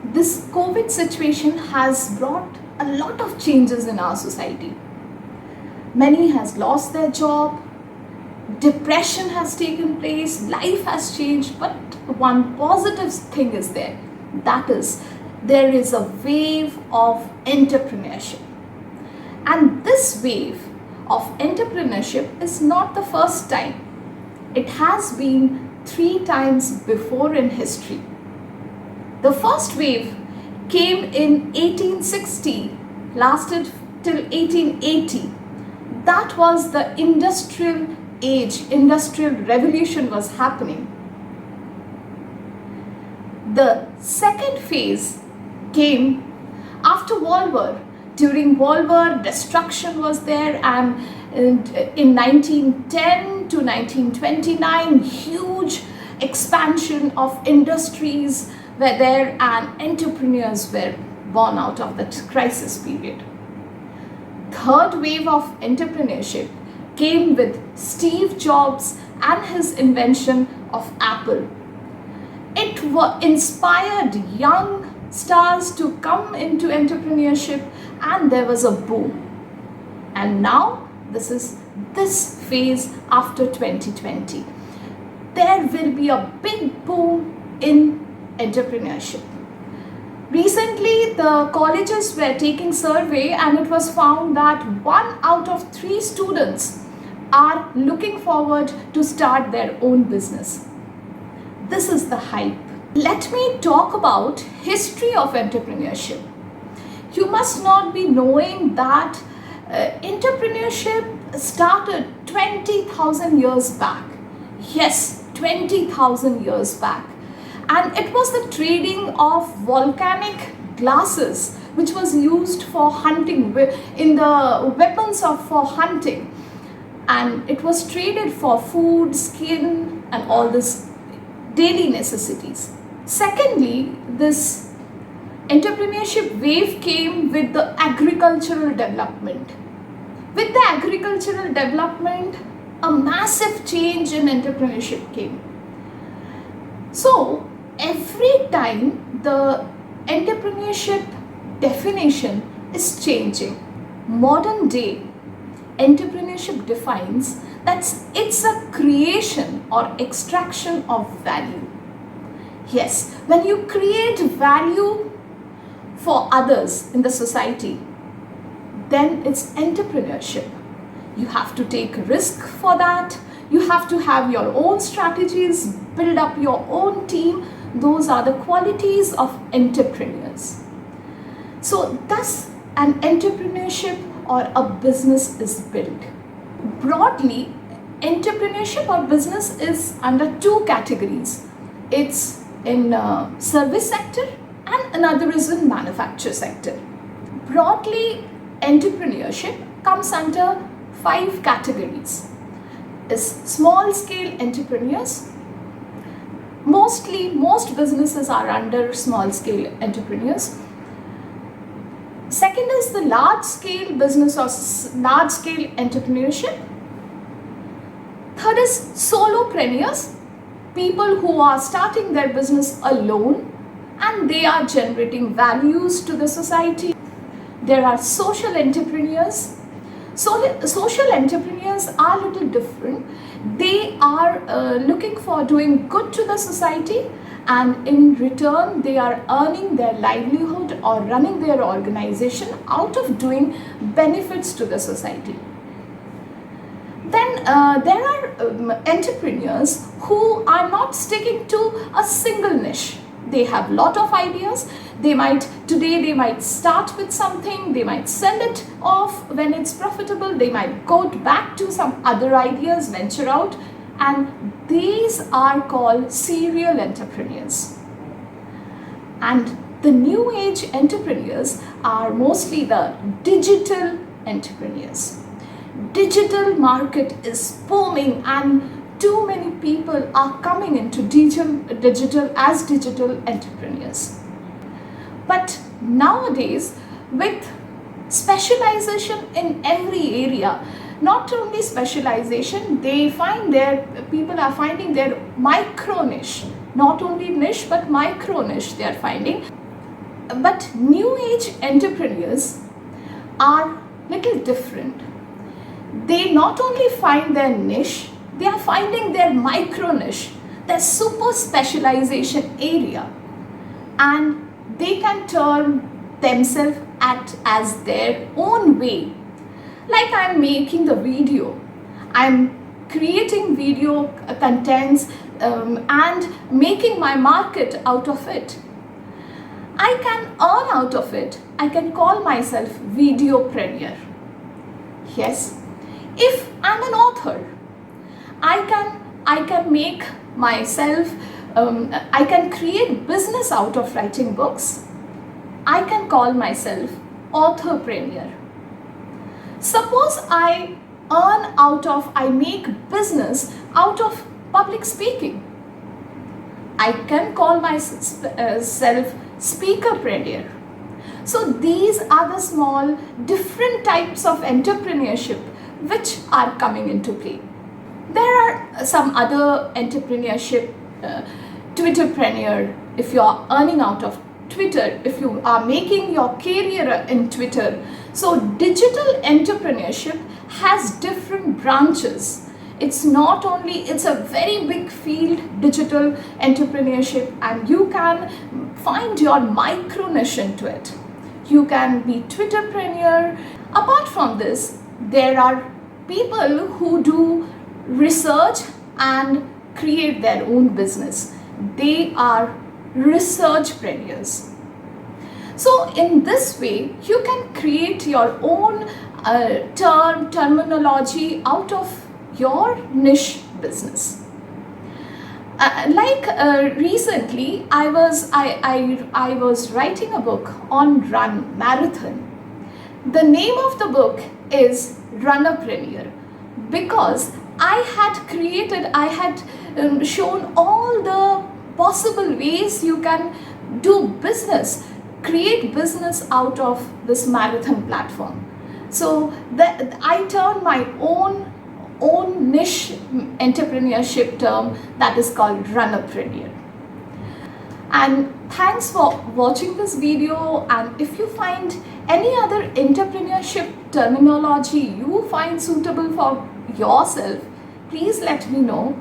This COVID situation has brought a lot of changes in our society. Many has lost their job, depression has taken place, life has changed, but one positive thing is there. That is, there is a wave of entrepreneurship. And this wave of entrepreneurship is not the first time. It has been 3 times before in history. The first wave came in 1860, lasted till 1880. That was the industrial age, industrial revolution was happening. The second phase came after World War. During World War, destruction was there, and in 1910 to 1929, huge expansion of industries were there and entrepreneurs were born out of that crisis period. Third wave of entrepreneurship came with Steve Jobs and his invention of Apple. It inspired young stars to come into entrepreneurship and there was a boom. And now this is this phase after 2020. There will be a big boom in entrepreneurship. Recently, the colleges were taking survey and it was found that 1 out of 3 students are looking forward to start their own business. This is the hype. Let me talk about history of entrepreneurship. You must not be knowing that entrepreneurship started 20,000 years back. Yes, 20,000 years back. And it was the trading of volcanic glasses which was used for hunting, in the weapons for hunting. And it was traded for food, skin and all this daily necessities. Secondly, this entrepreneurship wave came with the agricultural development. With the agricultural development, a massive change in entrepreneurship came. So, every time the entrepreneurship definition is changing. Modern day entrepreneurship defines that it's a creation or extraction of value. Yes, when you create value for others in the society, then it's entrepreneurship. You have to take risk for that. You have to have your own strategies, build up your own team. Those are the qualities of entrepreneurs. So thus an entrepreneurship or a business is built. Broadly, entrepreneurship or business is under 2 categories. It's in service sector and another is in manufacture sector. Broadly, entrepreneurship comes under 5 categories. Is small scale entrepreneurs. Most businesses are under small scale entrepreneurs. Second is the large scale business or large scale entrepreneurship. Third is solopreneurs, people who are starting their business alone and they are generating values to the society. There are social entrepreneurs. Social entrepreneurs are a little different. They are looking for doing good to the society and in return they are earning their livelihood or running their organization out of doing benefits to the society. Then there are entrepreneurs who are not sticking to a single niche. They have lot of ideas. Today they might start with something, they might sell it off when it's profitable, they might go back to some other ideas, venture out, and these are called serial entrepreneurs. And the new age entrepreneurs are mostly the digital entrepreneurs. Digital market is booming and too many people are coming into digital as digital entrepreneurs. People nowadays, with specialization in every area, not only specialization, people are finding their micro niche, not only niche but micro niche they are finding. But new age entrepreneurs are little different. They not only find their niche, they are finding their micro niche, their super specialization area, and they can turn themselves act as their own way. Like I'm making the video, I'm creating video contents and making my market out of it. I can earn out of it. I can call myself videopreneur. Yes, if I'm an author, I can make myself, I can create business out of writing books. I can call myself authorpreneur. Suppose I make business out of public speaking. I can call myself speakerpreneur. So these are the small different types of entrepreneurship which are coming into play. There are some other entrepreneurship, Twitterpreneur, if you are earning out of Twitter, if you are making your career in Twitter. So digital entrepreneurship has different branches. It's not only, it's a very big field, digital entrepreneurship, and you can find your micro niche into it. You can be Twitterpreneur. Apart from this, there are people who do research and create their own business. They are researchpreneurs. So in this way, you can create your own terminology out of your niche business. Recently, I was writing a book on run marathon. The name of the book is Runnerpreneur, because I had shown all the possible ways you can do business, create business out of this marathon platform. So I turned my own niche entrepreneurship term that is called Runnerpreneur. And thanks for watching this video, and if you find any other entrepreneurship terminology you find suitable for yourself, please let me know.